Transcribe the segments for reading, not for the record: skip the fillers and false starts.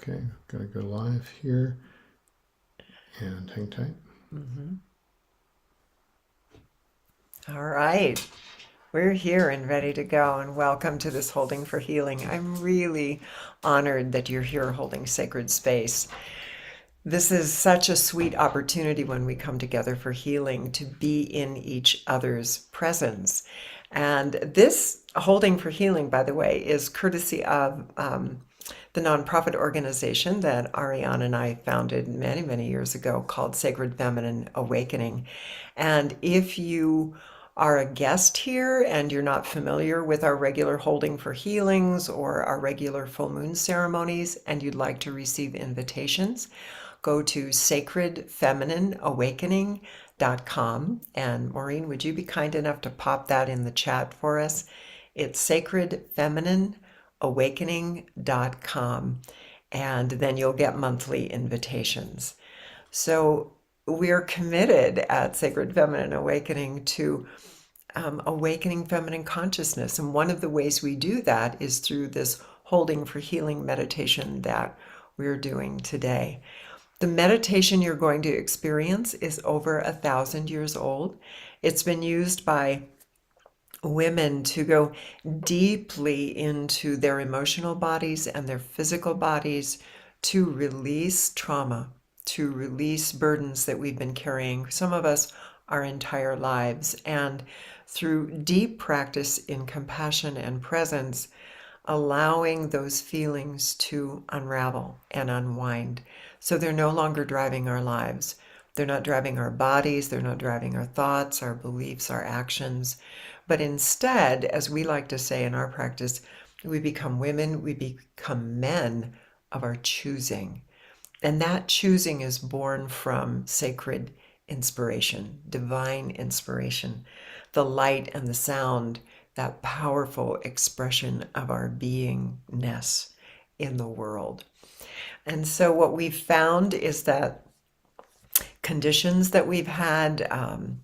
Okay, gotta go live here and hang tight. All right, we're here and ready to go, and welcome to this Holding for Healing. I'm really honored that you're here holding sacred space. This is such a sweet opportunity when we come together for healing to be in each other's presence. And this Holding for Healing, by the way, is courtesy of the nonprofit organization that Ariane and I founded many, many years ago called Sacred Feminine Awakening. And if you are a guest here and you're not familiar with our regular Holding for Healings or our regular full moon ceremonies and you'd like to receive invitations, go to sacredfemininawakening.com. And Maureen, would you be kind enough to pop that in the chat for us? It's sacredfemininawakening.com. And then you'll get monthly invitations. So we're committed at Sacred Feminine Awakening to awakening feminine consciousness. And one of the ways we do that is through this Holding for Healing meditation that we're doing today. The meditation you're going to experience is over 1,000 years old. It's been used by women to go deeply into their emotional bodies and their physical bodies to release trauma, to release burdens that we've been carrying, some of us our entire lives. And through deep practice in compassion and presence, allowing those feelings to unravel and unwind. So they're no longer driving our lives. They're not driving our bodies, they're not driving our thoughts, our beliefs, our actions. But instead, as we like to say in our practice, we become women, we become men of our choosing. And that choosing is born from sacred inspiration, divine inspiration, the light and the sound, that powerful expression of our beingness in the world. And so, what we've found is that conditions that we've had,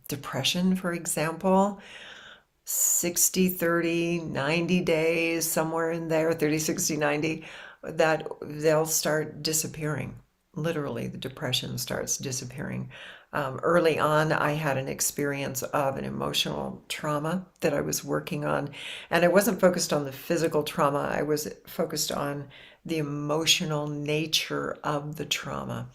depression, for example, 60, 30, 90 days, somewhere in there, 30, 60, 90, that they'll start disappearing. Literally, the depression starts disappearing. Early on, I had an experience of an emotional trauma that I was working on, and I wasn't focused on the physical trauma, I was focused on the emotional nature of the trauma.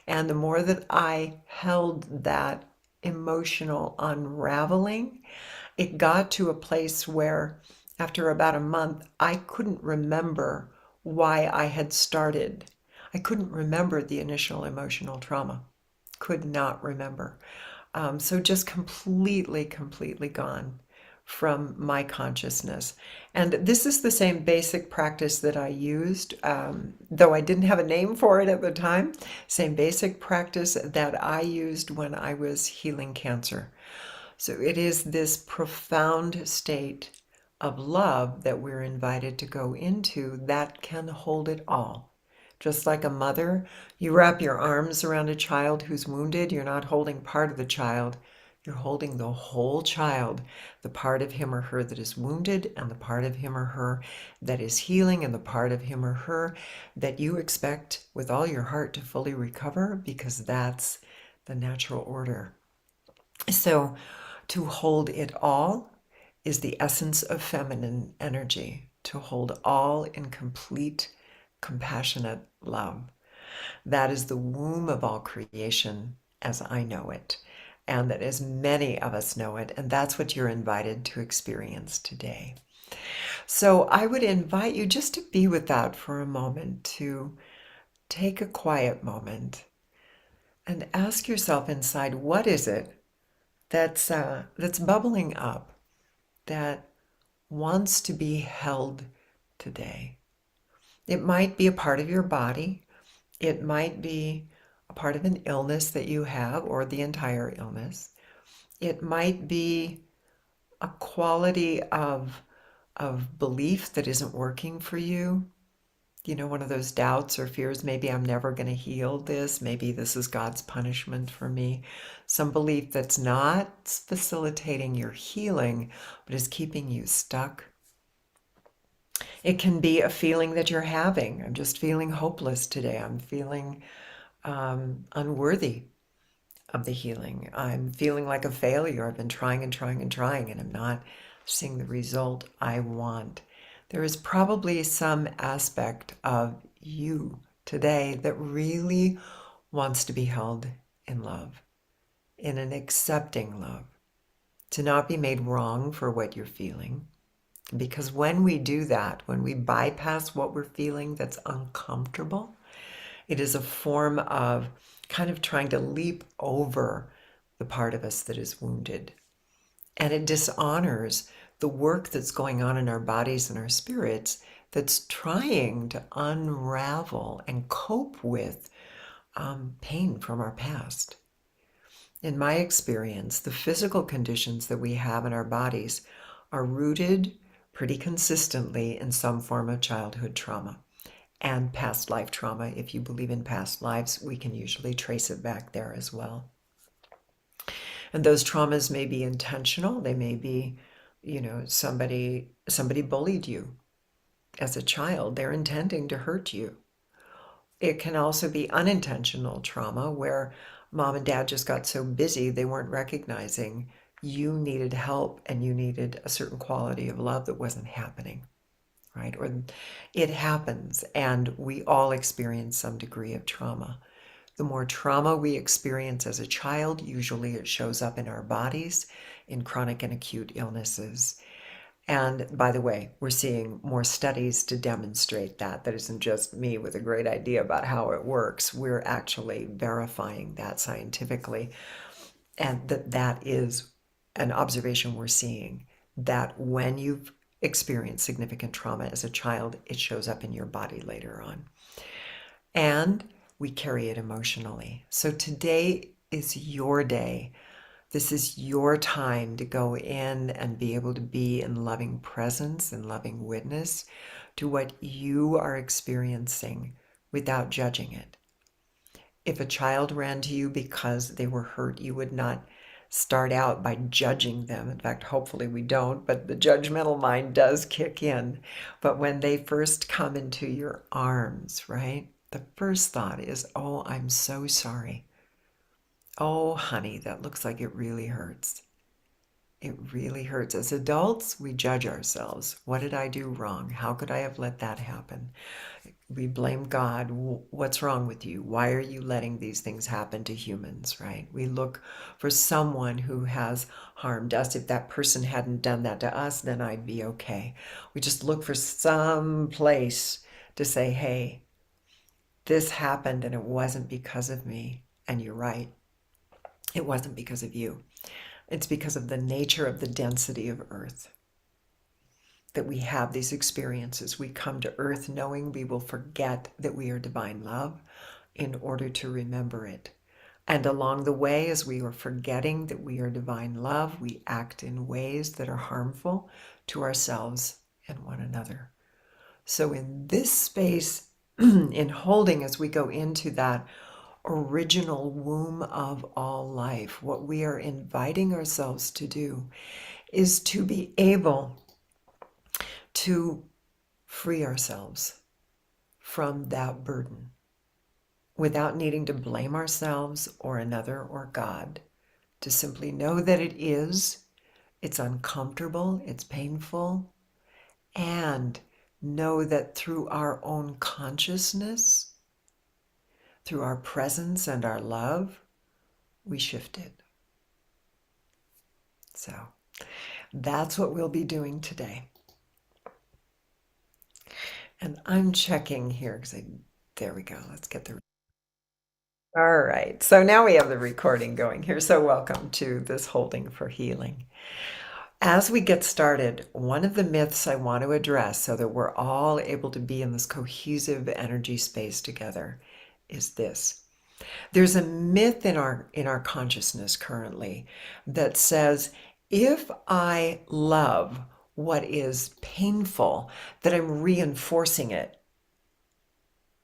And the more that I held that emotional unraveling, it got to a place where after about a month, I couldn't remember why I had started. I couldn't remember the initial emotional trauma. Could not remember. So just completely, completely gone from my consciousness. And this is the same basic practice that I used, though I didn't have a name for it at the time, same basic practice that I used when I was healing cancer. So it is this profound state of love that we're invited to go into that can hold it all. Just like a mother, you wrap your arms around a child who's wounded, you're not holding part of the child, you're holding the whole child, the part of him or her that is wounded, and the part of him or her that is healing, and the part of him or her that you expect with all your heart to fully recover, because that's the natural order. So, to hold it all is the essence of feminine energy, to hold all in complete, compassionate love. That is the womb of all creation as I know it, and that as many of us know it, and that's what you're invited to experience today. So I would invite you just to be with that for a moment, to take a quiet moment and ask yourself inside, what is it that's bubbling up, that wants to be held today? It might be a part of your body. It might be a part of an illness that you have, or the entire illness. It might be a quality of belief that isn't working for you. You know, one of those doubts or fears, maybe I'm never going to heal this. Maybe this is God's punishment for me. Some belief that's not facilitating your healing, but is keeping you stuck. It can be a feeling that you're having. I'm just feeling hopeless today. I'm feeling unworthy of the healing. I'm feeling like a failure. I've been trying and trying and trying, and I'm not seeing the result I want. There is probably some aspect of you today that really wants to be held in love, in an accepting love, to not be made wrong for what you're feeling. Because when we do that, when we bypass what we're feeling that's uncomfortable, it is a form of kind of trying to leap over the part of us that is wounded. And it dishonors the work that's going on in our bodies and our spirits that's trying to unravel and cope with pain from our past. In my experience, the physical conditions that we have in our bodies are rooted pretty consistently in some form of childhood trauma and past life trauma. If you believe in past lives, we can usually trace it back there as well. And those traumas may be intentional. They may be, somebody bullied you as a child. They're intending to hurt you. It can also be unintentional trauma where mom and dad just got so busy they weren't recognizing you needed help and you needed a certain quality of love that wasn't happening, right? Or it happens, and we all experience some degree of trauma. The more trauma we experience as a child, usually it shows up in our bodies in chronic and acute illnesses. And by the way, we're seeing more studies to demonstrate that. That isn't just me with a great idea about how it works. We're actually verifying that scientifically. And that is an observation we're seeing, that when you've experienced significant trauma as a child, it shows up in your body later on. And we carry it emotionally. So today is your day. This is your time to go in and be able to be in loving presence and loving witness to what you are experiencing without judging it. If a child ran to you because they were hurt, you would not start out by judging them. In fact, hopefully we don't, but the judgmental mind does kick in. But when they first come into your arms, right? The first thought is, oh, I'm so sorry. Oh, honey, that looks like it really hurts. It really hurts. As adults, we judge ourselves. What did I do wrong? How could I have let that happen? We blame God. What's wrong with you? Why are you letting these things happen to humans, right? We look for someone who has harmed us. If that person hadn't done that to us, then I'd be okay. We just look for some place to say, hey, this happened and it wasn't because of me. And you're right. It wasn't because of you. It's because of the nature of the density of Earth that we have these experiences. We come to Earth knowing we will forget that we are divine love in order to remember it. And along the way, as we are forgetting that we are divine love, we act in ways that are harmful to ourselves and one another. So in this space, in holding as we go into that original womb of all life, what we are inviting ourselves to do is to be able to free ourselves from that burden without needing to blame ourselves or another or God, to simply know that it's uncomfortable, it's painful, and know that through our own consciousness, through our presence and our love, we shift it. So that's what we'll be doing today. And I'm checking here because there we go. Let's get the. All right. So now we have the recording going here. So welcome to this holding for healing. As we get started, one of the myths I want to address so that we're all able to be in this cohesive energy space together is this. There's a myth in our consciousness currently that says if I love what is painful, that I'm reinforcing it,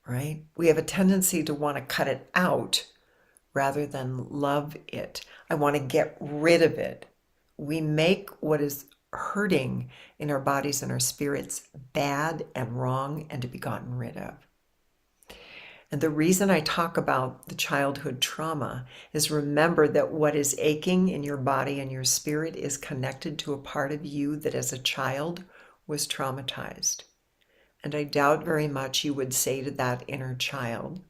right? We have a tendency to want to cut it out rather than love it. I want to get rid of it. We make what is hurting in our bodies and our spirits bad and wrong and to be gotten rid of. And the reason I talk about the childhood trauma is remember that what is aching in your body and your spirit is connected to a part of you that as a child was traumatized. And I doubt very much you would say to that inner child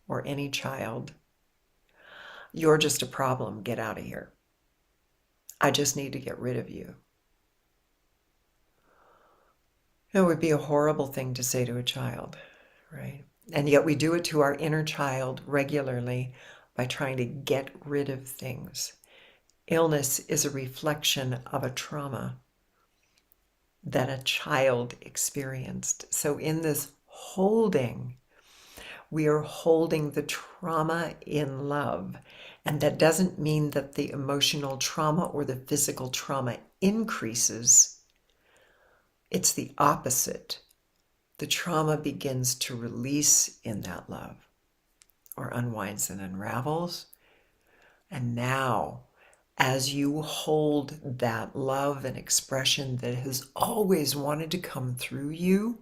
or any child, "You're just a problem, get out of here. I just need to get rid of you." It would be a horrible thing to say to a child, right? And yet we do it to our inner child regularly by trying to get rid of things. Illness is a reflection of a trauma that a child experienced. So in this holding, we are holding the trauma in love. And that doesn't mean that the emotional trauma or the physical trauma increases. It's the opposite. The trauma begins to release in that love, or unwinds and unravels. And now, as you hold that love and expression that has always wanted to come through you,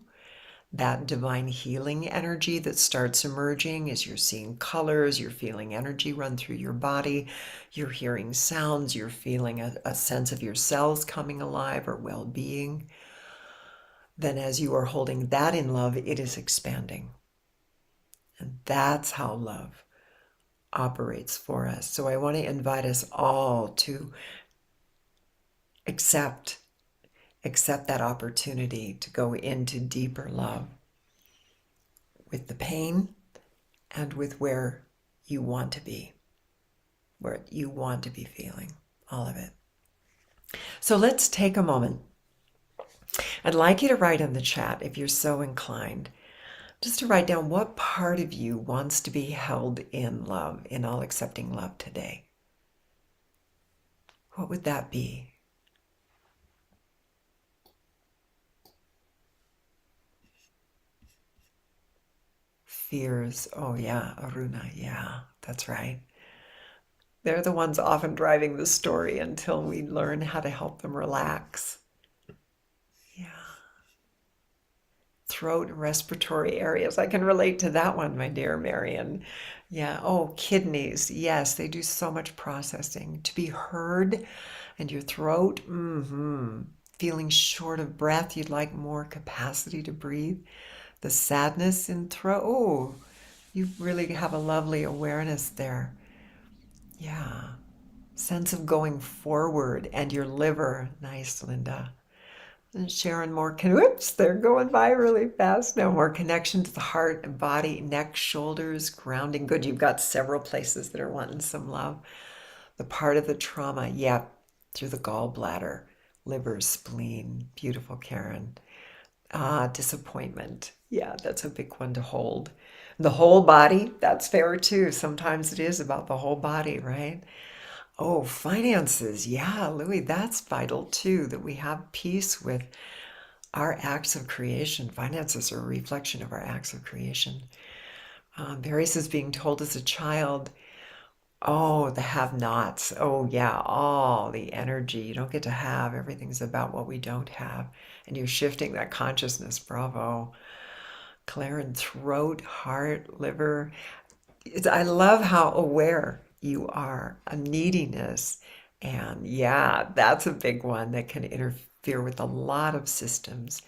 that divine healing energy that starts emerging as you're seeing colors, you're feeling energy run through your body, you're hearing sounds, you're feeling a sense of your cells coming alive or well-being, then as you are holding that in love, it is expanding. And that's how love operates for us. So I want to invite us all to accept that opportunity to go into deeper love with the pain and with where you want to be, where you want to be feeling, all of it. So let's take a moment. I'd like you to write in the chat, if you're so inclined, just to write down what part of you wants to be held in love, in all accepting love today. What would that be? Fears. Oh, yeah, Aruna. Yeah, that's right. They're the ones often driving the story until we learn how to help them relax. Yeah. Throat and respiratory areas. I can relate to that one, my dear Marion. Yeah. Oh, kidneys. Yes, they do so much processing. To be heard and your throat, feeling short of breath, you'd like more capacity to breathe. The sadness in throat. Oh, you really have a lovely awareness there. Yeah. Sense of going forward and your liver. Nice, Linda. And Sharon, whoops, they're going by really fast now. More connection to the heart and body, neck, shoulders, grounding. Good, you've got several places that are wanting some love. The part of the trauma, yep, through the gallbladder, liver, spleen. Beautiful, Karen. Disappointment. Yeah, that's a big one to hold. The whole body, that's fair too. Sometimes it is about the whole body, right? Oh, finances. Yeah, Louis, that's vital too, that we have peace with our acts of creation. Finances are a reflection of our acts of creation. Barry says being told as a child, oh, the have-nots. Oh, yeah, all the energy you don't get to have. Everything's about what we don't have. And you're shifting that consciousness. Bravo. Claire, and throat, heart, liver. I love how aware you are, a neediness. And yeah, that's a big one that can interfere with a lot of systems.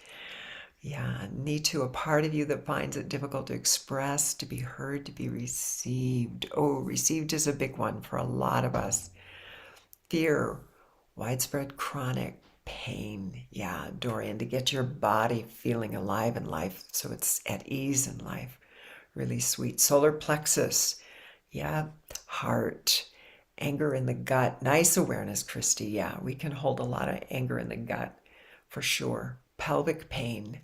Yeah, need to, a part of you that finds it difficult to express, to be heard, to be received. Oh, received is a big one for a lot of us. Fear, widespread chronic pain. Yeah, Dorian, to get your body feeling alive in life so it's at ease in life. Really sweet. Solar plexus. Yeah, heart. Anger in the gut. Nice awareness, Christy. Yeah, we can hold a lot of anger in the gut for sure. Pelvic pain.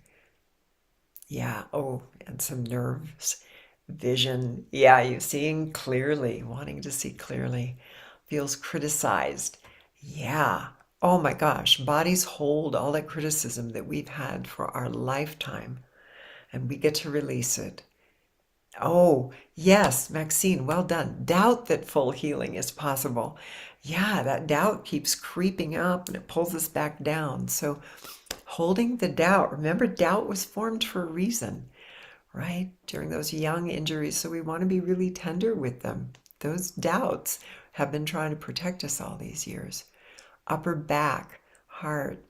Yeah. Oh, and some nerves. Vision. Yeah, you seeing clearly, wanting to see clearly. Feels criticized. Yeah. Oh my gosh. Bodies hold all that criticism that we've had for our lifetime, and we get to release it. Oh, yes, Maxine, well done. Doubt that full healing is possible. Yeah, that doubt keeps creeping up and it pulls us back down. So, holding the doubt, remember, doubt was formed for a reason, right? During those young injuries. So, we want to be really tender with them. Those doubts have been trying to protect us all these years. Upper back, heart,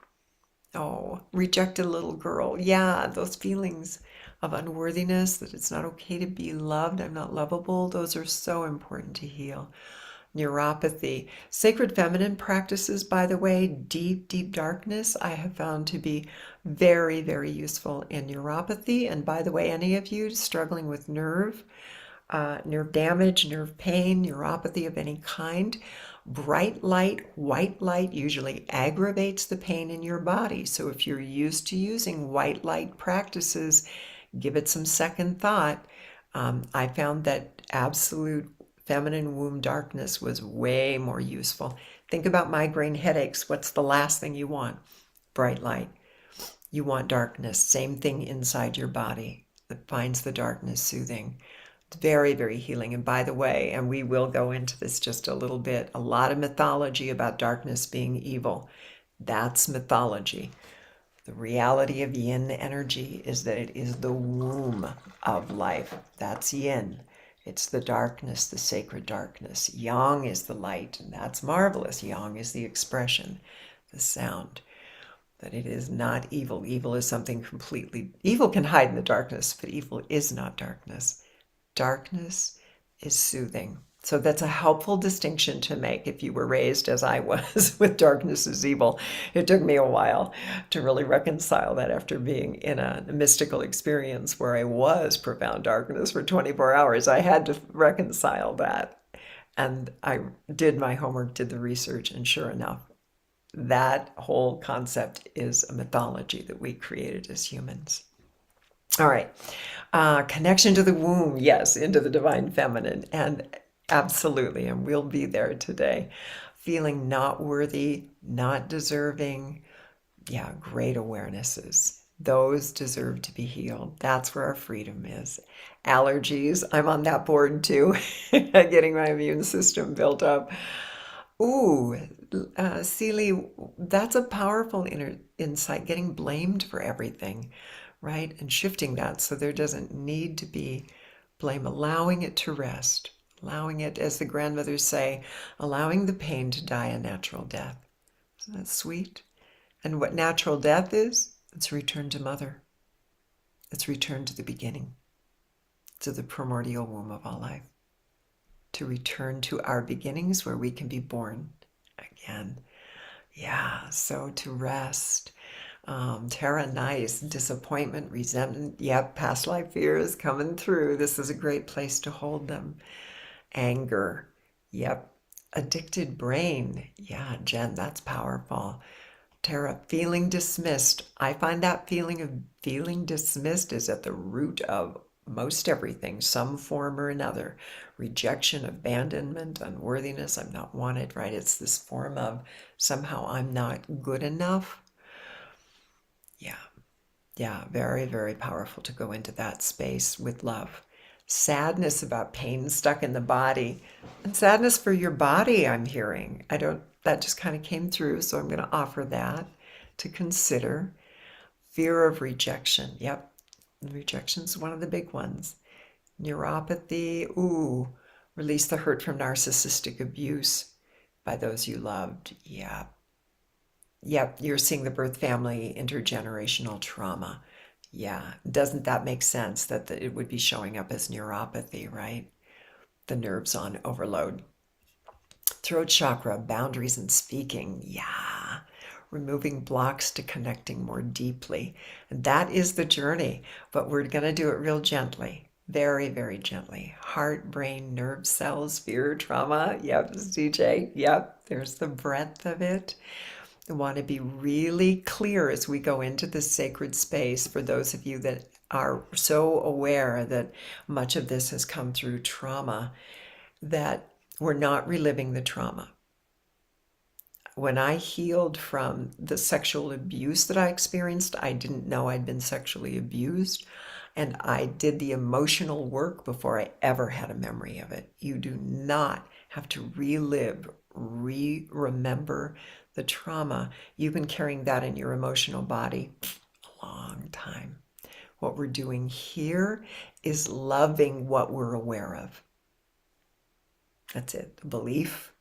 oh, rejected little girl. Yeah, those feelings of unworthiness, that it's not okay to be loved, I'm not lovable, those are so important to heal. Neuropathy. Sacred feminine practices, by the way, deep, deep darkness, I have found to be very, very useful in neuropathy. And by the way, any of you struggling with nerve damage, nerve pain, neuropathy of any kind. Bright light, white light usually aggravates the pain in your body. So if you're used to using white light practices, give it some second thought. I found that absolute feminine womb darkness was way more useful. Think about migraine headaches. What's the last thing you want? Bright light. You want darkness. Same thing inside your body that finds the darkness soothing. It's very, very healing. And by the way, and we will go into this just a little bit, a lot of mythology about darkness being evil. That's mythology. The reality of yin energy is that it is the womb of life. That's yin. It's the darkness, the sacred darkness. Yang is the light, and that's marvelous. Yang is the expression, the sound. That it is not evil. Evil is something completely, evil can hide in the darkness, but evil is not darkness. Darkness is soothing. So that's a helpful distinction to make if you were raised as I was with darkness is evil. It took me a while to really reconcile that after being in a mystical experience where I was profound darkness for 24 hours. I had to reconcile that. And I did my homework, did the research, and sure enough, that whole concept is a mythology that we created as humans. All right. Connection to the womb, yes, into the divine feminine. And absolutely, and we'll be there today. Feeling not worthy, not deserving. Yeah, great awarenesses. Those deserve to be healed. That's where our freedom is. Allergies, I'm on that board too, getting my immune system built up. Ooh, Seeley, that's a powerful insight, getting blamed for everything, right? And shifting that so there doesn't need to be blame, allowing it to rest, allowing it, as the grandmothers say, allowing the pain to die a natural death. Isn't that sweet? And what natural death is, it's return to mother. It's return to the beginning, to the primordial womb of all life, to return to our beginnings where we can be born again. Yeah, so to rest. Tara, nice. Disappointment, resentment. Yep, past life fears coming through. This is a great place to hold them. Anger. Yep. Addicted brain. Yeah, Jen, that's powerful. Tara, feeling dismissed. I find that feeling of feeling dismissed is at the root of most everything, some form or another. Rejection, abandonment, unworthiness, I'm not wanted, right? It's this form of somehow I'm not good enough. Yeah, yeah, very, very powerful to go into that space with love. Sadness about pain stuck in the body. And sadness for your body, I'm hearing. I don't, that just kind of came through, so I'm going to offer that to consider. Fear of rejection. Yep, rejection's one of the big ones. Neuropathy. Ooh, release the hurt from narcissistic abuse by those you loved. Yeah. Yep, you're seeing the birth family intergenerational trauma. Yeah, doesn't that make sense that it would be showing up as neuropathy, right? The nerves on overload. Throat chakra, boundaries and speaking. Yeah, removing blocks to connecting more deeply. And that is the journey, but we're going to do it real gently. Very, very gently. Heart, brain, nerve cells, fear, trauma. Yep, CJ. Yep, there's the breadth of it. I want to be really clear as we go into this sacred space for those of you that are so aware that much of this has come through trauma, that we're not reliving the trauma. When I healed from the sexual abuse that I experienced, I didn't know I'd been sexually abused. And I did the emotional work before I ever had a memory of it. You do not have to relive, remember the trauma. You've been carrying that in your emotional body a long time. What we're doing here is loving what we're aware of. That's it. The belief,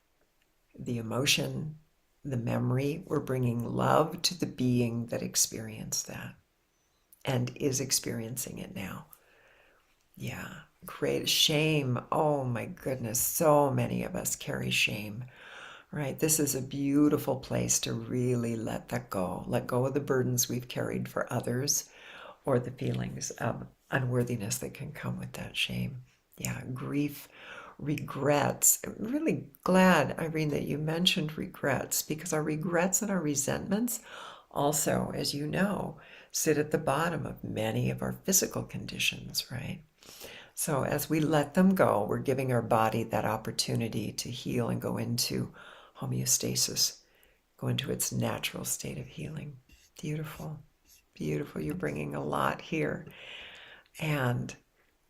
the emotion, the memory. We're bringing love to the being that experienced that and is experiencing it now. Yeah, great shame. Oh my goodness, so many of us carry shame, right? This is a beautiful place to really let that go. Let go of the burdens we've carried for others or the feelings of unworthiness that can come with that shame. Yeah, grief, regrets. I'm really glad, Irene, that you mentioned regrets, because our regrets and our resentments also, as you know, sit at the bottom of many of our physical conditions, right? So as we let them go, we're giving our body that opportunity to heal and go into homeostasis, go into its natural state of healing. Beautiful, beautiful. You're bringing a lot here. And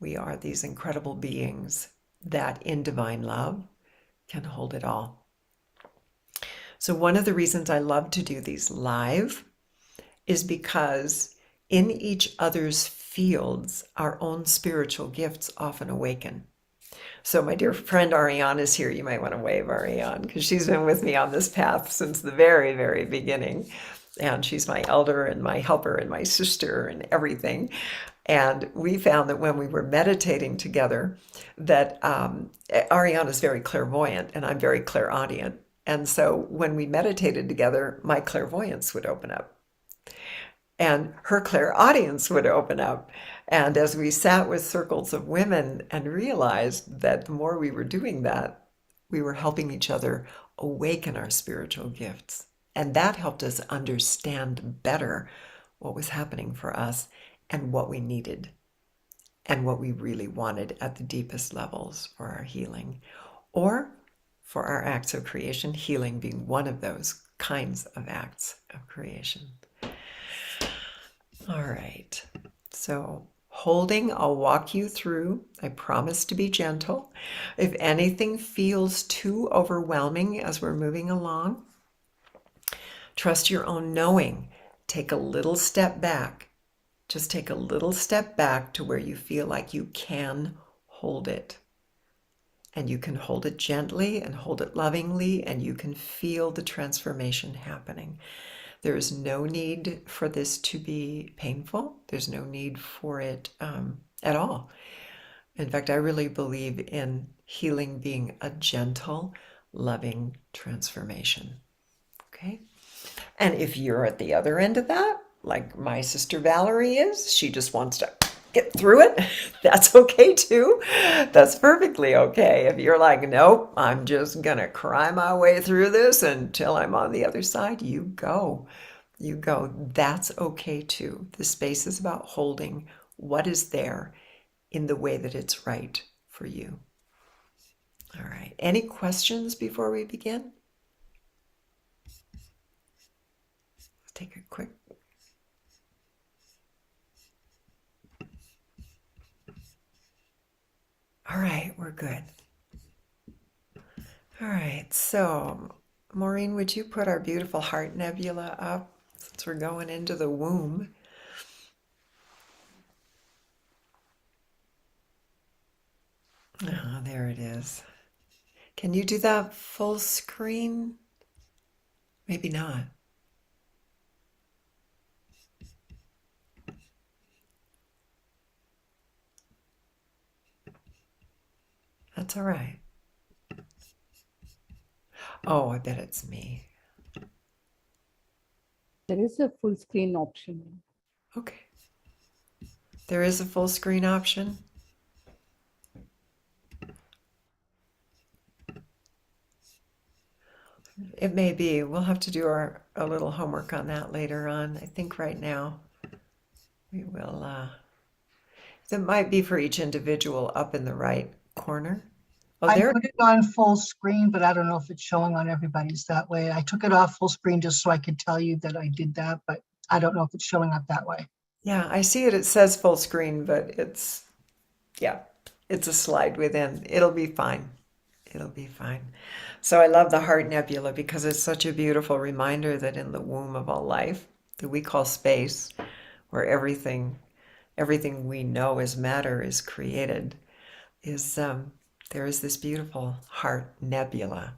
we are these incredible beings that in divine love can hold it all. So one of the reasons I love to do these live is because in each other's fields, our own spiritual gifts often awaken. So my dear friend Ariane is here. You might want to wave, Ariane, because she's been with me on this path since the very, very beginning. And she's my elder and my helper and my sister and everything. And we found that when we were meditating together, that Ariane is very clairvoyant and I'm very clairaudient. And so when we meditated together, my clairvoyance would open up and her clairaudience would open up. And as we sat with circles of women and realized that the more we were doing that, we were helping each other awaken our spiritual gifts. And that helped us understand better what was happening for us and what we needed and what we really wanted at the deepest levels for our healing or for our acts of creation, healing being one of those kinds of acts of creation. All right. So holding, I'll walk you through. I promise to be gentle. If anything feels too overwhelming as we're moving along, trust your own knowing. Take a little step back. Just take a little step back to where you feel like you can hold it. And you can hold it gently and hold it lovingly, and you can feel the transformation happening. There is no need for this to be painful. There's no need for it at all. In fact, I really believe in healing being a gentle, loving transformation. Okay? And if you're at the other end of that, like my sister Valerie is, she just wants to get through it. That's okay too. That's perfectly okay. If you're like, nope, I'm just going to cry my way through this until I'm on the other side, you go. You go. That's okay too. The space is about holding what is there in the way that it's right for you. All right. Any questions before we begin? Let's take a quick. All right, we're good. All right, so Maureen, would you put our beautiful heart nebula up since we're going into the womb? Oh, there it is. Can you do that full screen? Maybe not. That's all right. Oh, I bet it's me. There is a full screen option. Okay. There is a full screen option. It may be. We'll have to do a little homework on that later on. I think right now we will. That might be for each individual up in the right corner. Oh, I there. put it on full screen, but I don't know if it's showing on everybody's that way. I took it off full screen just so I could tell you that I did that, but I don't know if it's showing up that way. Yeah, I see it. It says full screen, but yeah, it's a slide within. It'll be fine. It'll be fine. So I love the Heart Nebula because it's such a beautiful reminder that in the womb of all life, that we call space, where everything we know as matter is created, is there is this beautiful heart nebula.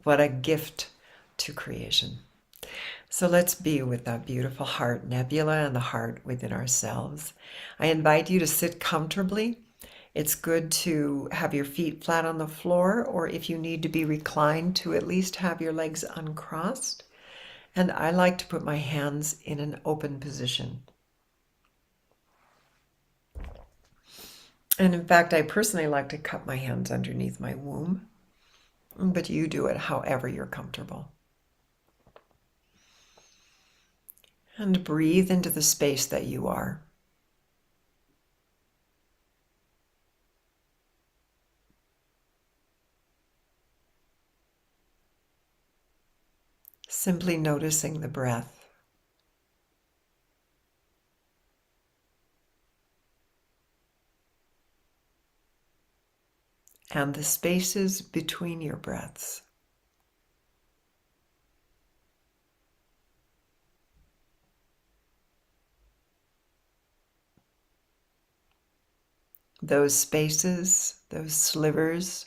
What a gift to creation. So let's be with that beautiful heart nebula and the heart within ourselves. I invite you to sit comfortably. It's good to have your feet flat on the floor, or if you need to be reclined, to at least have your legs uncrossed. And I like to put my hands in an open position. And in fact, I personally like to cup my hands underneath my womb, but you do it however you're comfortable. And breathe into the space that you are. Simply noticing the breath. And the spaces between your breaths. Those spaces, those slivers,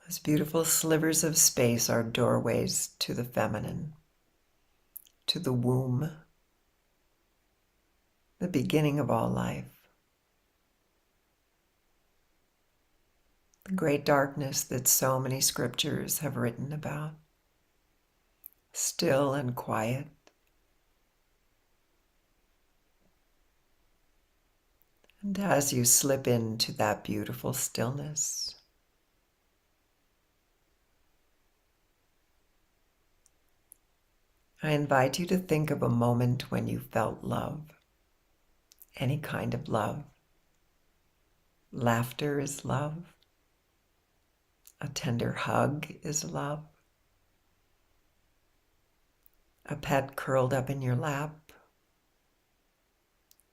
those beautiful slivers of space are doorways to the feminine, to the womb, the beginning of all life, the great darkness that so many scriptures have written about, still and quiet. And as you slip into that beautiful stillness, I invite you to think of a moment when you felt love, any kind of love. Laughter is love. A tender hug is love. A pet curled up in your lap,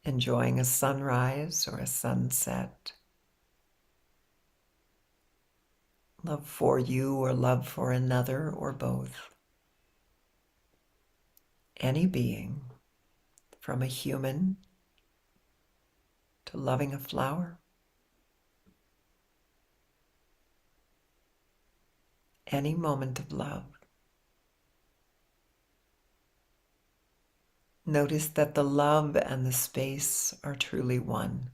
enjoying a sunrise or a sunset. Love for you or love for another or both. Any being, from a human to loving a flower. Any moment of love. Notice that the love and the space are truly one.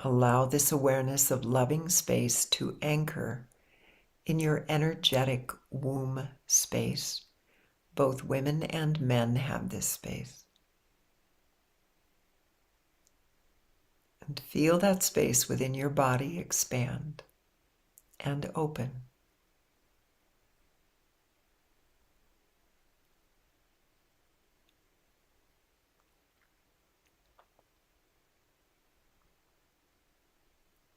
Allow this awareness of loving space to anchor in your energetic womb space. Both women and men have this space. And feel that space within your body expand and open.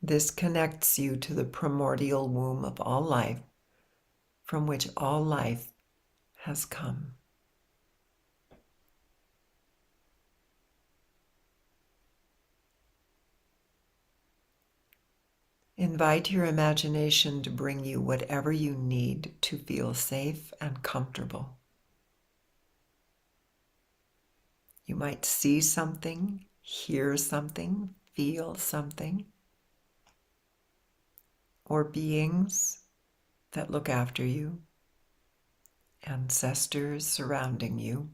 This connects you to the primordial womb of all life, from which all life has come. Invite your imagination to bring you whatever you need to feel safe and comfortable. You might see something, hear something, feel something, or beings that look after you, ancestors surrounding you.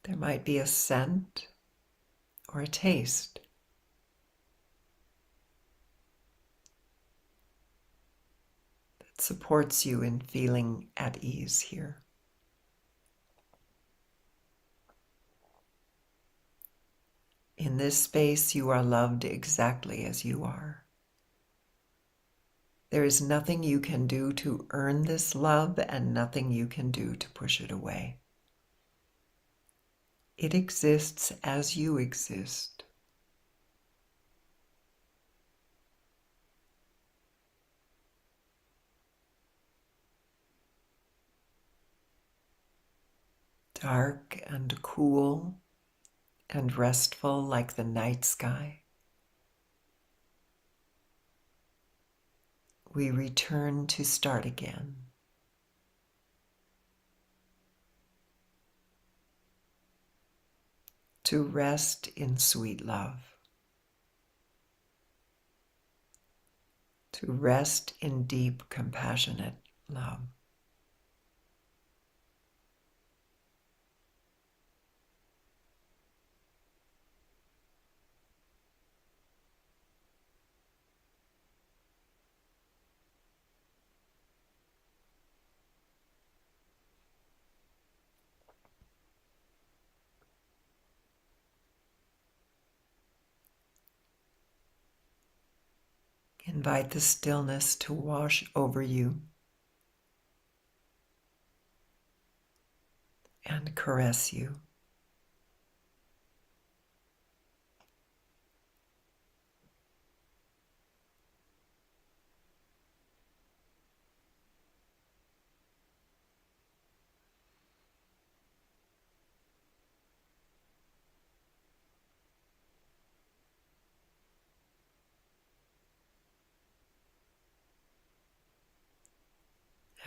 There might be a scent or a taste. That supports you in feeling at ease here. In this space, you are loved exactly as you are. There is nothing you can do to earn this love and nothing you can do to push it away. It exists as you exist. Dark and cool and restful like the night sky. We return to start again. To rest in sweet love. To rest in deep, compassionate love. Invite the stillness to wash over you and caress you.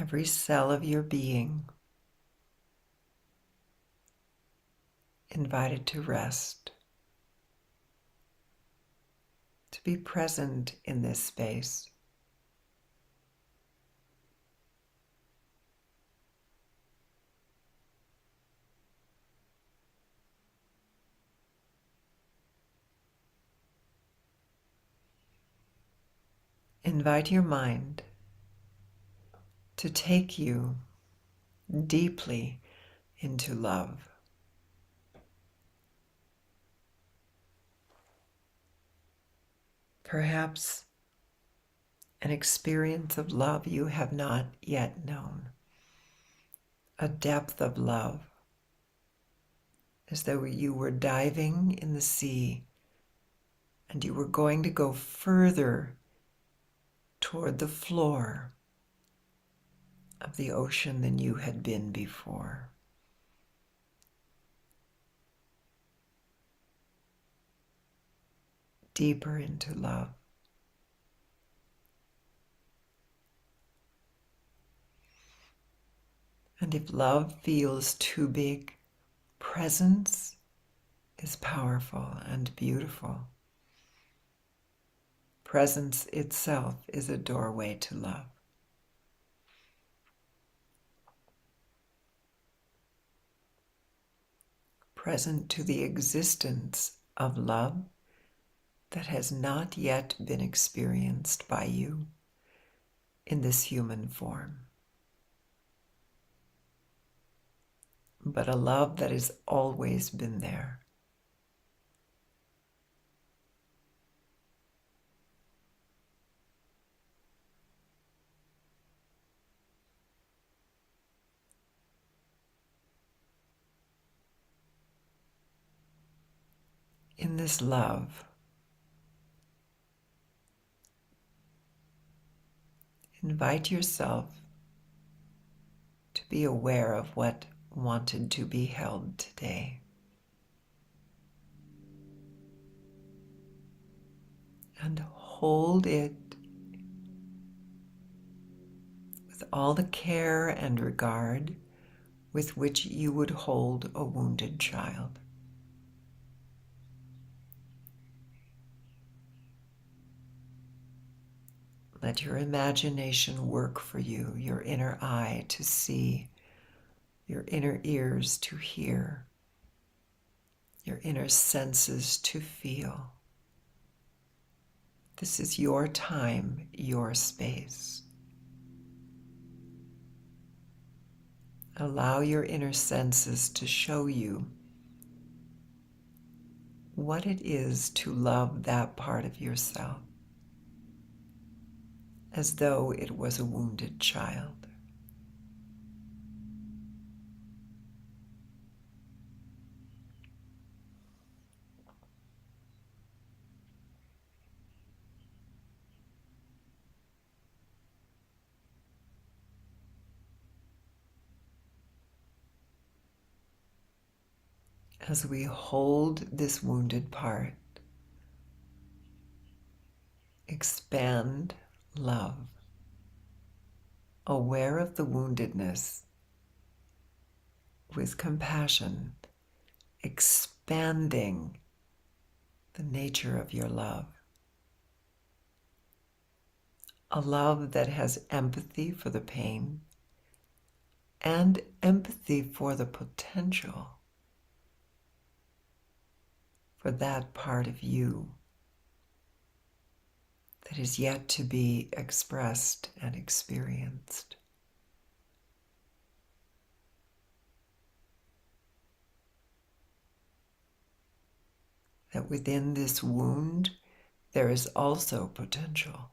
Every cell of your being invited to rest, to be present in this space. Invite your mind to take you deeply into love. Perhaps an experience of love you have not yet known, a depth of love, as though you were diving in the sea and you were going to go further toward the floor of the ocean than you had been before. Deeper into love. And if love feels too big, presence is powerful and beautiful. Presence itself is a doorway to love. Present to the existence of love that has not yet been experienced by you in this human form. But a love that has always been there. In this love, invite yourself to be aware of what wanted to be held today. And hold it with all the care and regard with which you would hold a wounded child. Let your imagination work for you, your inner eye to see, your inner ears to hear, your inner senses to feel. This is your time, your space. Allow your inner senses to show you what it is to love that part of yourself as though it was a wounded child. As we hold this wounded part, expand love, aware of the woundedness, with compassion, expanding the nature of your love. A love that has empathy for the pain and empathy for the potential for that part of you that is yet to be expressed and experienced. That within this wound, there is also potential.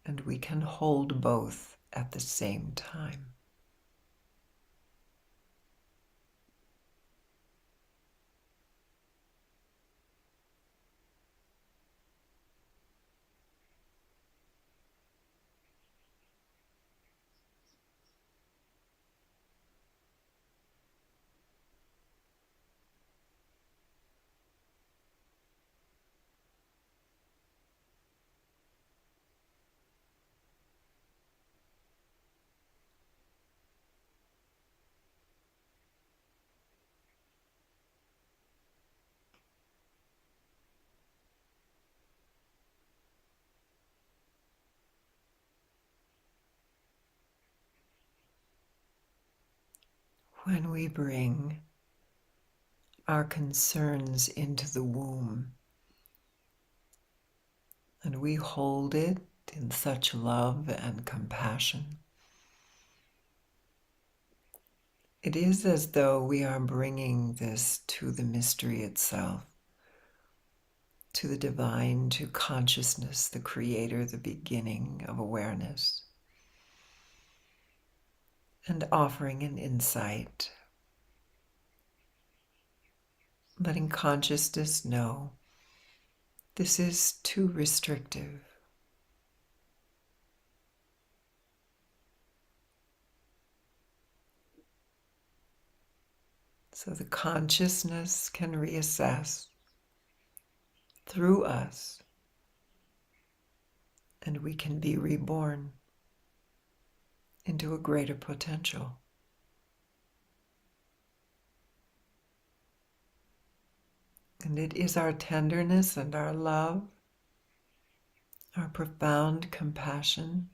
And we can hold both at the same time. When we bring our concerns into the womb and we hold it in such love and compassion, it is as though we are bringing this to the mystery itself, to the divine, to consciousness, the creator, the beginning of awareness, and offering an insight, letting consciousness know this is too restrictive. So the consciousness can reassess through us, and we can be reborn into a greater potential. And it is our tenderness and our love, our profound compassion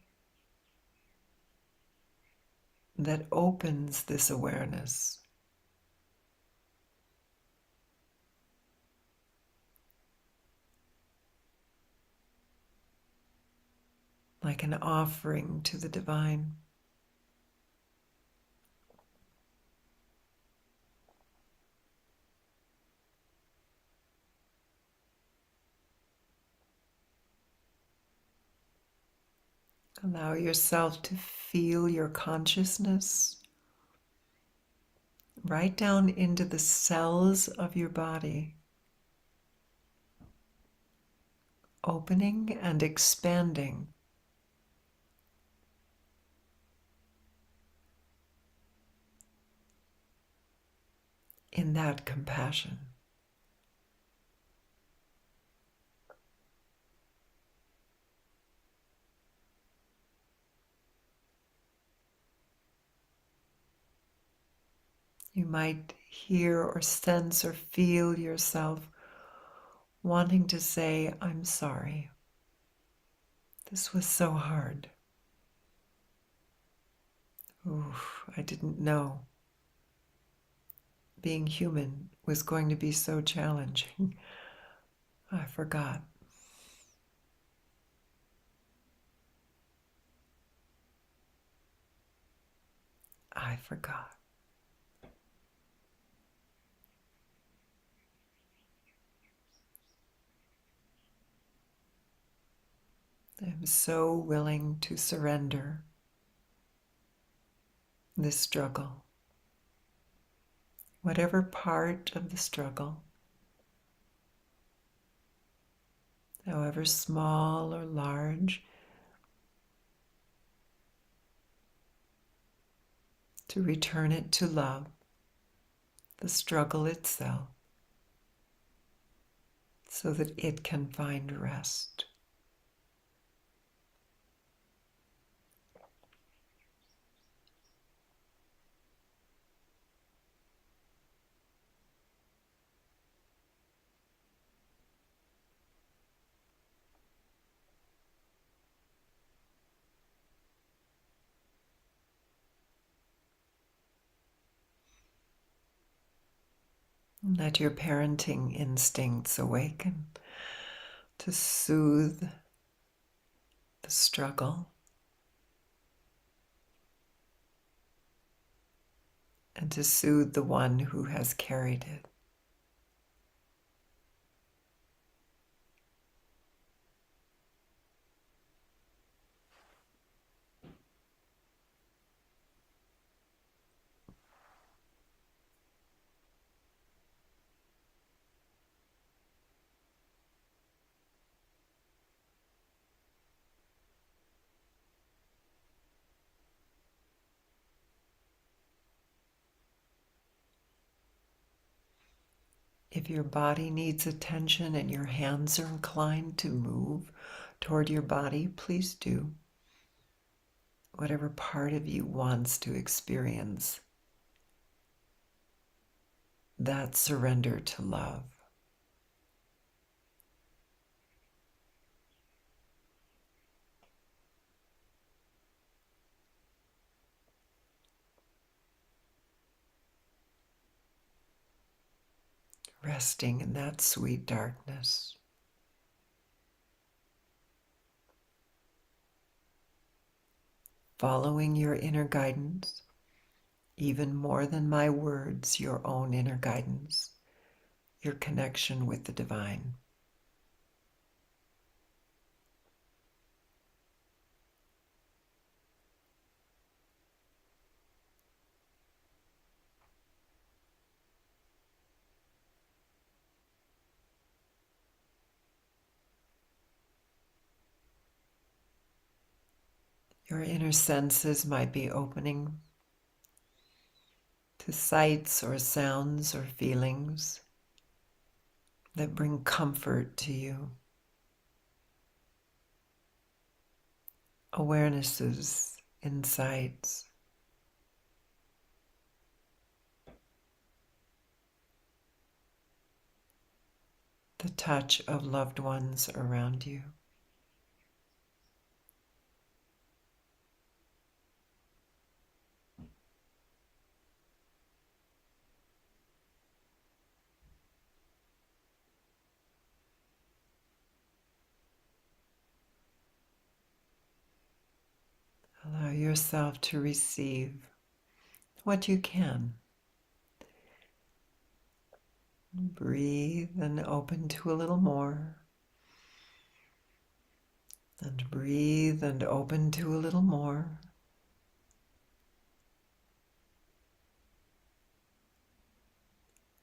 that opens this awareness. Like an offering to the divine. Allow yourself to feel your consciousness right down into the cells of your body, opening and expanding. In that compassion. You might hear or sense or feel yourself wanting to say, I'm sorry. This was so hard. Oof, I didn't know. Being human was going to be so challenging. I forgot. I forgot. I'm so willing to surrender this struggle, whatever part of the struggle, however small or large, to return it to love, the struggle itself, so that it can find rest. Let your parenting instincts awaken to soothe the struggle and to soothe the one who has carried it. If your body needs attention and your hands are inclined to move toward your body, please do. Whatever part of you wants to experience that surrender to love. Resting in that sweet darkness. Following your inner guidance, even more than my words, your own inner guidance, your connection with the divine. Your inner senses might be opening to sights or sounds or feelings that bring comfort to you. Awarenesses, insights. The touch of loved ones around you. Allow yourself to receive what you can. Breathe and open to a little more. And breathe and open to a little more.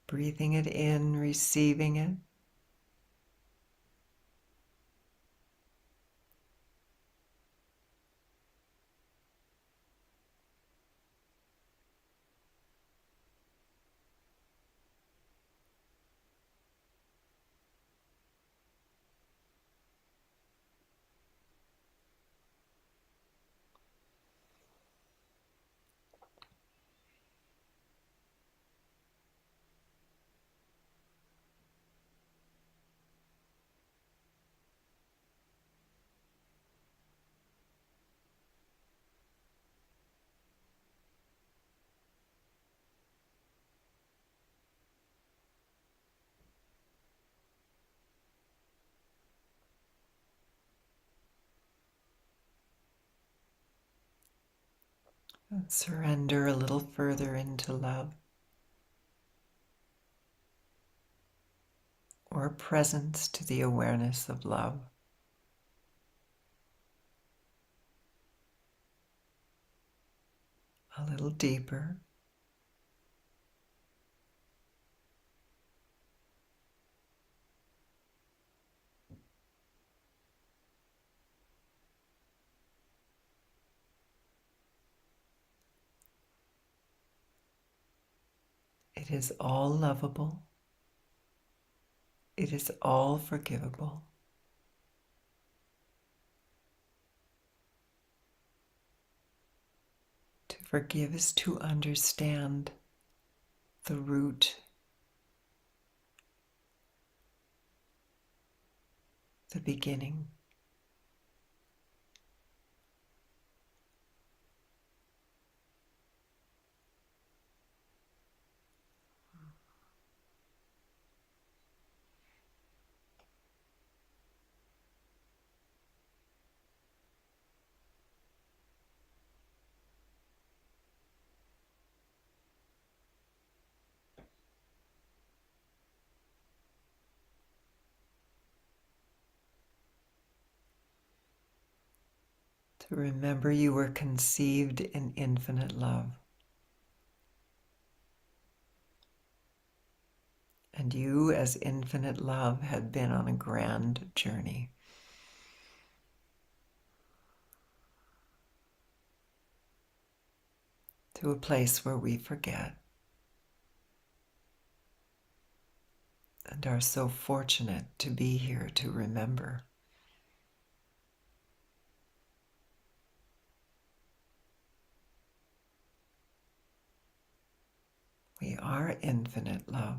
Breathing it in, receiving it. And surrender a little further into love or presence to the awareness of love. a little deeper. It is all lovable. It is all forgivable. To forgive is to understand the root, the beginning. To remember you were conceived in infinite love. And you, as infinite love, had been on a grand journey. To a place where we forget and are so fortunate to be here to remember. We are infinite love.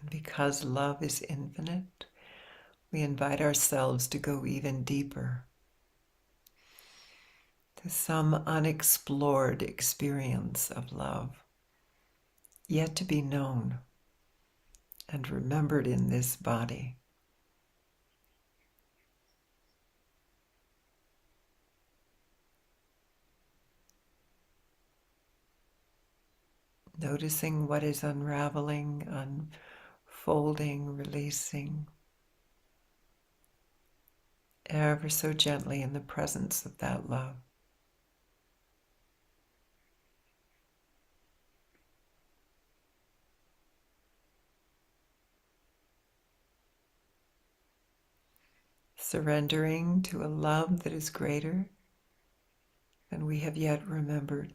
And because love is infinite, we invite ourselves to go even deeper, to some unexplored experience of love, yet to be known and remembered in this body. Noticing what is unraveling, unfolding, releasing, ever so gently in the presence of that love. Surrendering to a love that is greater than we have yet remembered.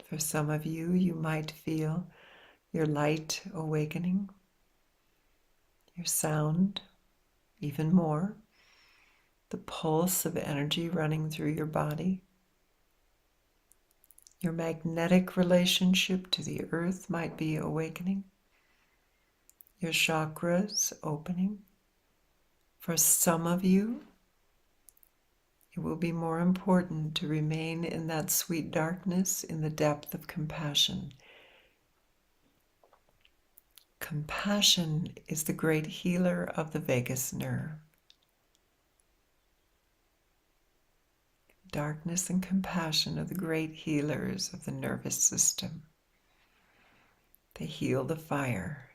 For some of you, you might feel your light awakening, your sound even more, the pulse of energy running through your body. Your magnetic relationship to the earth might be awakening, your chakras opening. For some of you, it will be more important to remain in that sweet darkness in the depth of compassion. Compassion is the great healer of the vagus nerve. Darkness and compassion are the great healers of the nervous system. They heal the fire,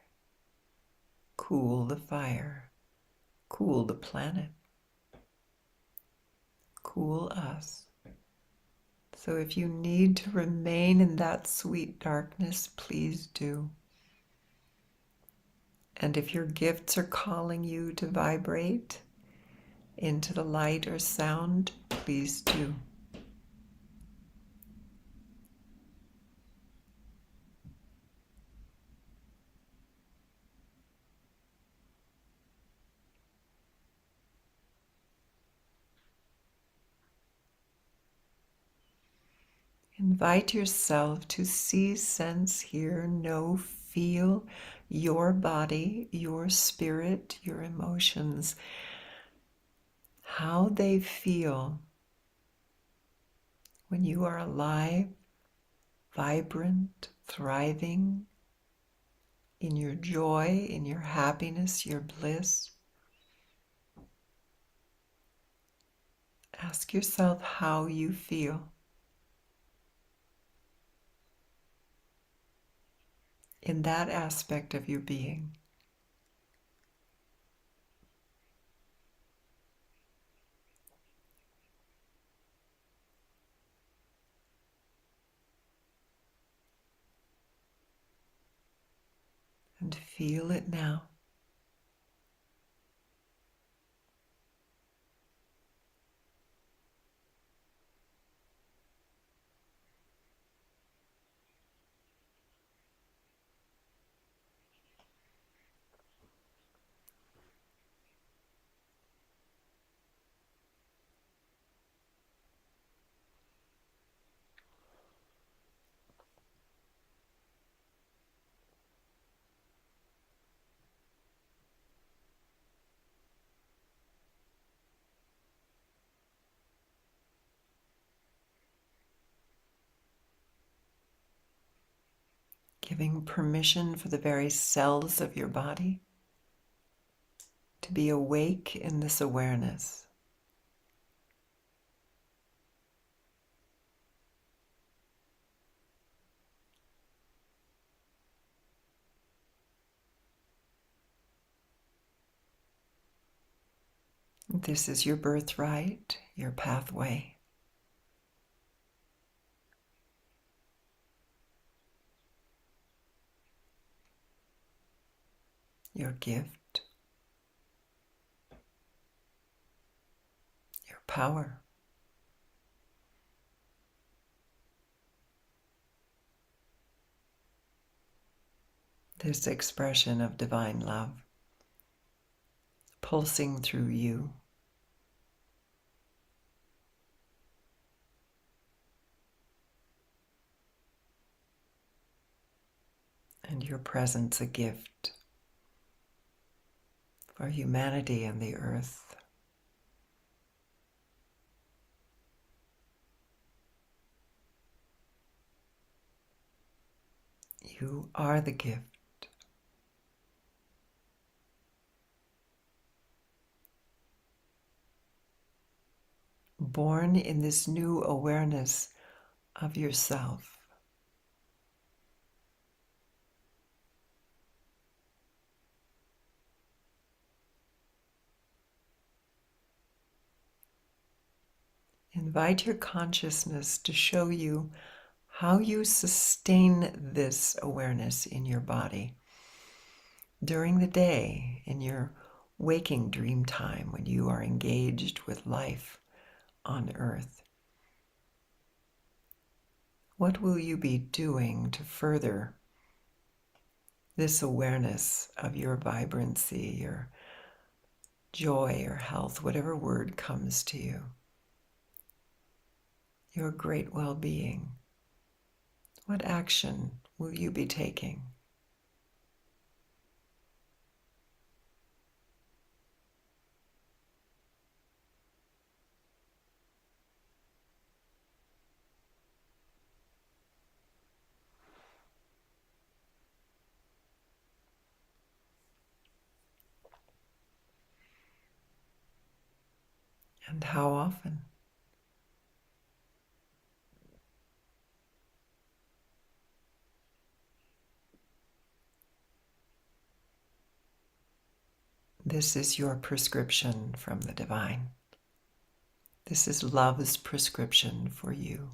cool the fire, cool the planet, cool us. So if you need to remain in that sweet darkness, please do. And if your gifts are calling you to vibrate into the light or sound, please do. Invite yourself to see, sense, hear, know, feel your body, your spirit, your emotions, how they feel when you are alive, vibrant, thriving in your joy, in your happiness, your bliss. Ask yourself how you feel in that aspect of your being. And feel it now. Giving permission for the very cells of your body to be awake in this awareness. This is your birthright, your pathway. Your gift, your power. This expression of divine love pulsing through you. And your presence a gift for humanity and the earth. You are the gift. Born in this new awareness of yourself. Invite your consciousness to show you how you sustain this awareness in your body during the day, in your waking dream time when you are engaged with life on earth. What will you be doing to further this awareness of your vibrancy, your joy or health, whatever word comes to you, your great well-being? What action will you be taking? And how often? This is your prescription from the divine. This is love's prescription for you.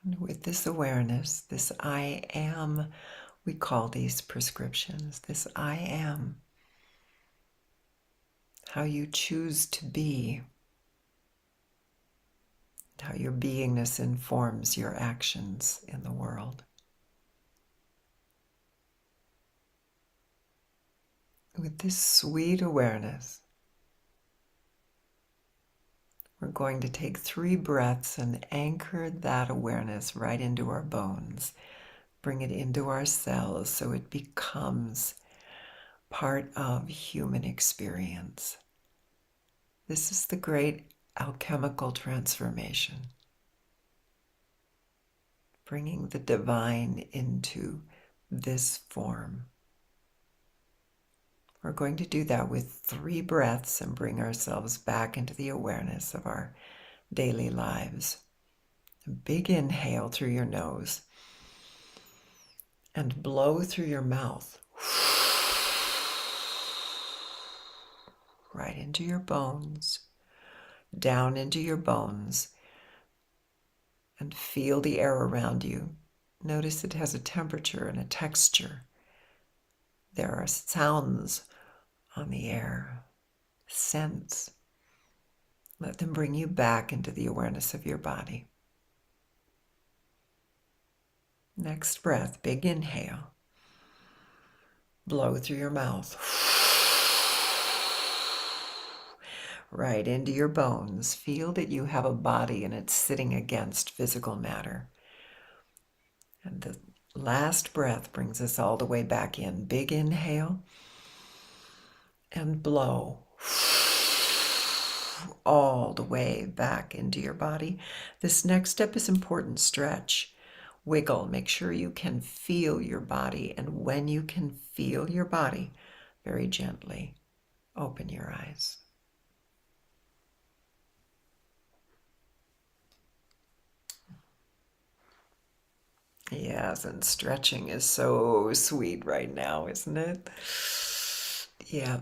And with this awareness, this I am, we call these prescriptions, this I am, how you choose to be, how your beingness informs your actions in the world. With this sweet awareness, we're going to take 3 breaths and anchor that awareness right into our bones. Bring it into our cells so it becomes part of human experience. This is the great alchemical transformation, bringing the divine into this form. We're going to do that with 3 breaths and bring ourselves back into the awareness of our daily lives. A big inhale through your nose and blow through your mouth. Right into your bones, down into your bones, and feel the air around you. Notice it has a temperature and a texture. There are sounds on the air, scents. Let them bring you back into the awareness of your body. Next breath, big inhale. Blow through your mouth. Right into your bones. Feel that you have a body and it's sitting against physical matter. And the last breath brings us all the way back in. Big inhale and blow all the way back into your body. This next step is important. Stretch, wiggle. Make sure you can feel your body. And when you can feel your body, very gently open your eyes. Yes, and stretching is so sweet right now, isn't it? Yeah.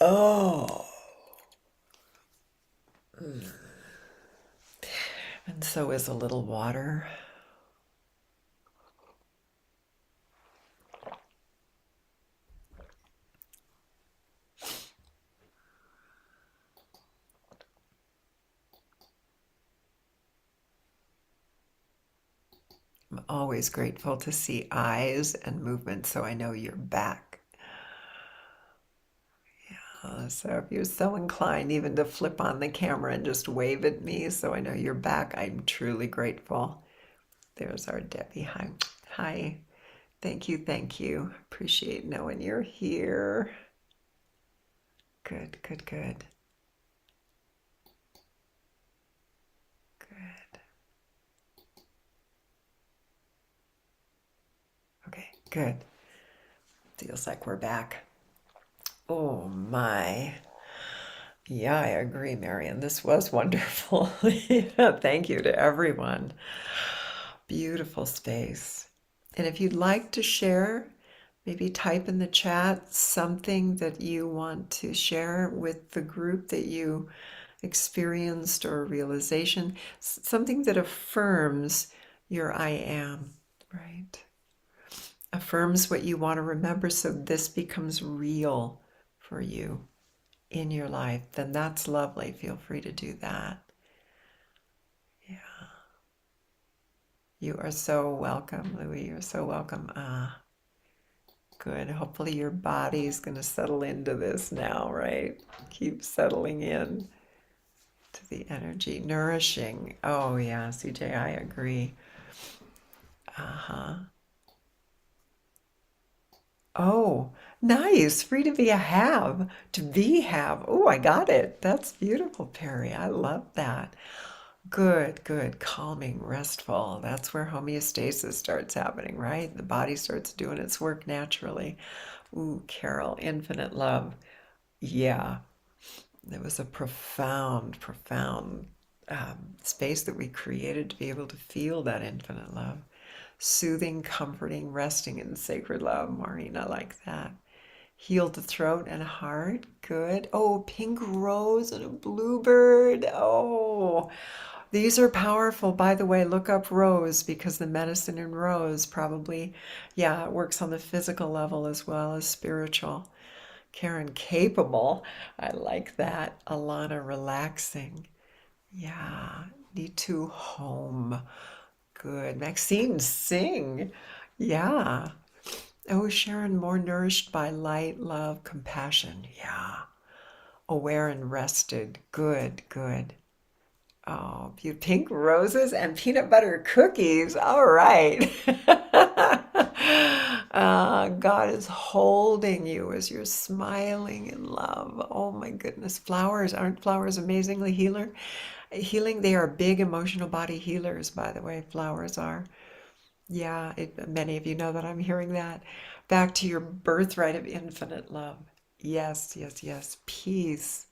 Oh. And so is a little water. I'm always grateful to see eyes and movement, so I know you're back. Yeah, so if you're so inclined even to flip on the camera and just wave at me, so I know you're back, I'm truly grateful. There's our Debbie. Hi. Hi. Thank you, thank you. Appreciate knowing you're here. Good, good, good. Good. Okay, good. Feels like we're back. Oh my. Yeah, I agree, Marion. This was wonderful. Yeah, thank you to everyone. Beautiful space. And if you'd like to share, maybe type in the chat something that you want to share with the group that you experienced or realization, something that affirms your I am, right? Affirms what you want to remember so this becomes real for you in your life, then that's lovely. Feel free to do that. Yeah. You are so welcome, Louie. You're so welcome. Good. Hopefully your body's going to settle into this now, right? Keep settling in to the energy. Nourishing. Oh, yeah, CJ, I agree. Uh-huh. Oh, nice. Free to be a have. To be have. Oh, I got it. That's beautiful, Perry. I love that. Good, good. Calming, restful. That's where homeostasis starts happening, right? The body starts doing its work naturally. Ooh, Carol, infinite love. Yeah, it was a profound, profound space that we created to be able to feel that infinite love. Soothing, comforting, resting in sacred love. Maureen, I like that. Healed the throat and heart. Good. Oh, pink rose and a bluebird. Oh, these are powerful. By the way, look up rose because the medicine in rose probably, yeah, it works on the physical level as well as spiritual. Karen, capable. I like that. Alana, relaxing. Yeah. Nitu, home. Good. Maxine, sing. Yeah. Oh, Sharon, more nourished by light, love, compassion. Yeah. Aware and rested. Good, good. Oh, pink roses and peanut butter cookies. All right. God is holding you as you're smiling in love. Oh my goodness. Flowers, aren't flowers amazingly healing? They are big emotional body healers, by the way, flowers are. Yeah, many of you know that I'm hearing that. Back to your birthright of infinite love. Yes, yes, yes. Peace.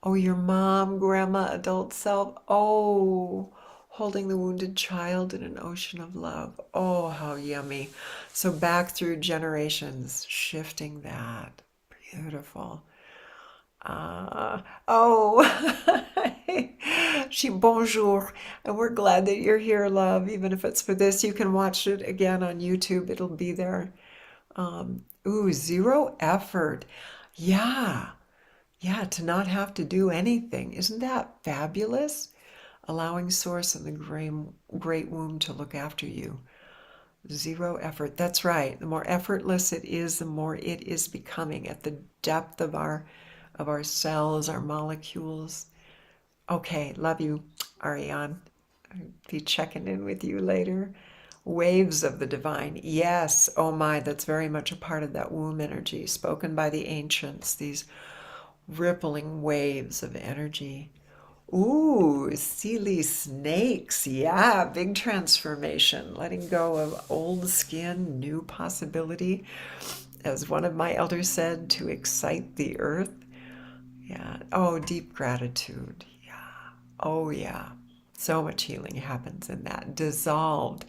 Oh, your mom, grandma, adult self. Oh, holding the wounded child in an ocean of love. Oh, how yummy. So back through generations, shifting that. Beautiful. Oh, she bonjour. And we're glad that you're here, love. Even if it's for this, you can watch it again on YouTube. It'll be there. Ooh, zero effort. Yeah. Yeah, to not have to do anything. Isn't that fabulous? Allowing Source and the great womb to look after you. Zero effort. That's right. The more effortless it is, the more it is becoming at the depth of our cells, our molecules. Okay, love you, Ariane. I'll be checking in with you later. Waves of the divine. Yes. Oh my, that's very much a part of that womb energy spoken by the ancients. These rippling waves of energy. Ooh, Sealy snakes. Yeah, big transformation. Letting go of old skin, new possibility. As one of my elders said, to excite the earth. Yeah. Oh, deep gratitude. Yeah. Oh, yeah. So much healing happens in that. Dissolved.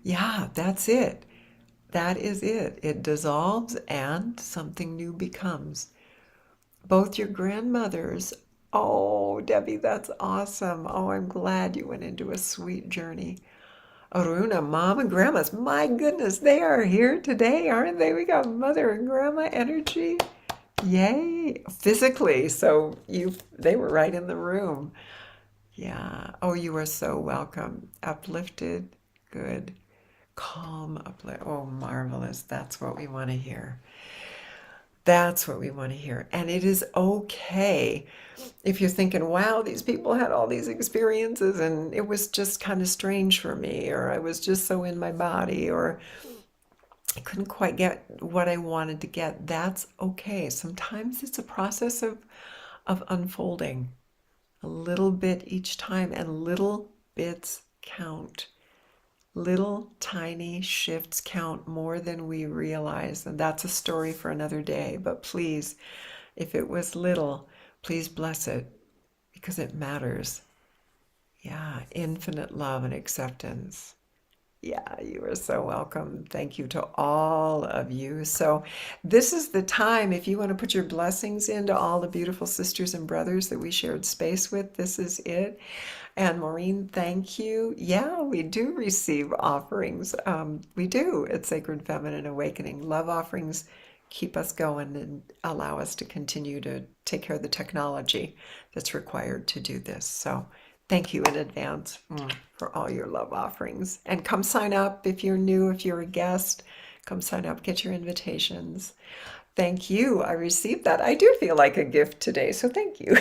Yeah, that's it. That is it. It dissolves and something new becomes. Both your grandmothers. Oh, Debbie, that's awesome. Oh, I'm glad you went into a sweet journey. Aruna, mom and grandmas. My goodness, they are here today, aren't they? We got mother and grandma energy. Yay. Physically. So they were right in the room. Yeah. Oh, you are so welcome. Uplifted. Good. Calm. Oh, marvelous. That's what we want to hear. That's what we want to hear. And it is okay if you're thinking, wow, these people had all these experiences and it was just kind of strange for me, or I was just so in my body, or I couldn't quite get what I wanted to get. That's okay. Sometimes it's a process of unfolding a little bit each time, and little bits count. Little tiny shifts count more than we realize. And that's a story for another day. But please, if it was little, please bless it because it matters. Yeah, infinite love and acceptance. Yeah, you are so welcome. Thank you to all of you. So, this is the time if you want to put your blessings into all the beautiful sisters and brothers that we shared space with. This is it. And Maureen, thank you. Yeah, we do receive offerings. We do at Sacred Feminine Awakening. Love offerings keep us going and allow us to continue to take care of the technology that's required to do this. So, thank you in advance for all your love offerings. And come sign up if you're new, if you're a guest. Come sign up, get your invitations. Thank you. I received that. I do feel like a gift today, so thank you.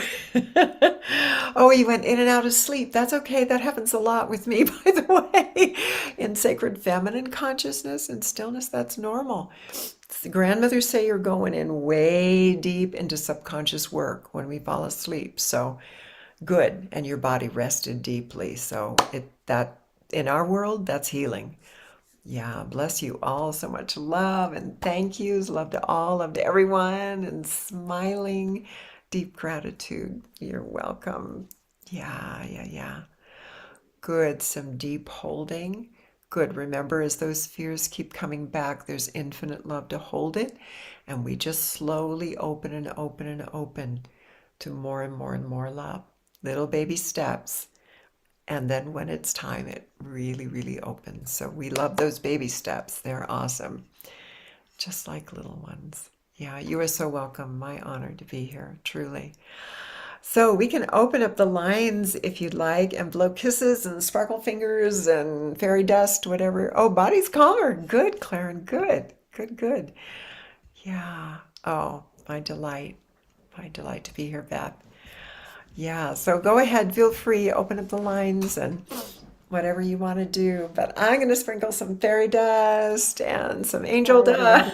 Oh, you went in and out of sleep. That's okay. That happens a lot with me, by the way. In sacred feminine consciousness and stillness, that's normal. The grandmothers say you're going in way deep into subconscious work when we fall asleep. So good. And your body rested deeply. So that in our world, that's healing. Yeah, bless you all. So much love and thank yous. Love to all, love to everyone, and smiling, deep gratitude. You're welcome. Yeah, yeah, yeah. Good. Some deep holding. Good. Remember, as those fears keep coming back, there's infinite love to hold it. And we just slowly open and open and open to more and more and more love. Little baby steps. And then when it's time, it really, really opens. So we love those baby steps. They're awesome. Just like little ones. Yeah, you are so welcome. My honor to be here, truly. So we can open up the lines if you'd like and blow kisses and sparkle fingers and fairy dust, whatever. Oh, body's calmer. Good, Claren. Good, good, good. Yeah. Oh, my delight. My delight to be here, Beth. Yeah, so go ahead, feel free, open up the lines and whatever you want to do. But I'm going to sprinkle some fairy dust and some angel Bye,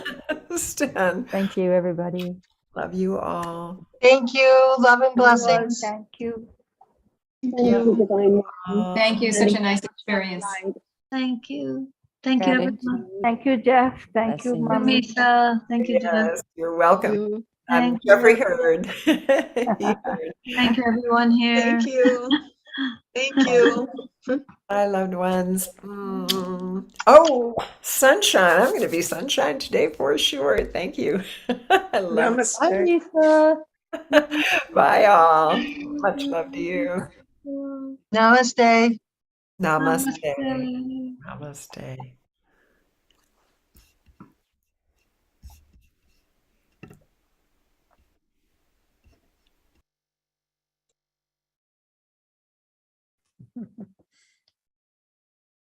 dust and Thank you, everybody. love you all. Thank you. Love and You all, blessings. thank you. Thank you, Divine One. Thank you. Such a nice Very experience. kind. Thank you. Thank you, everyone. Gratitude, Thank you, Jeff. Thank you, blessings. Mommy. Misa. Thank you, Jeff. Yes, you're welcome. You. Thank Jeffrey you. Hurd. He heard. Thank you, everyone here. Thank you. Thank you. Hi, loved ones. Oh, sunshine. I'm going to be sunshine today for sure. Thank you. I love Bye, Namaste. Lisa. Bye, all. Much love to you. Namaste. Namaste. Namaste. Namaste.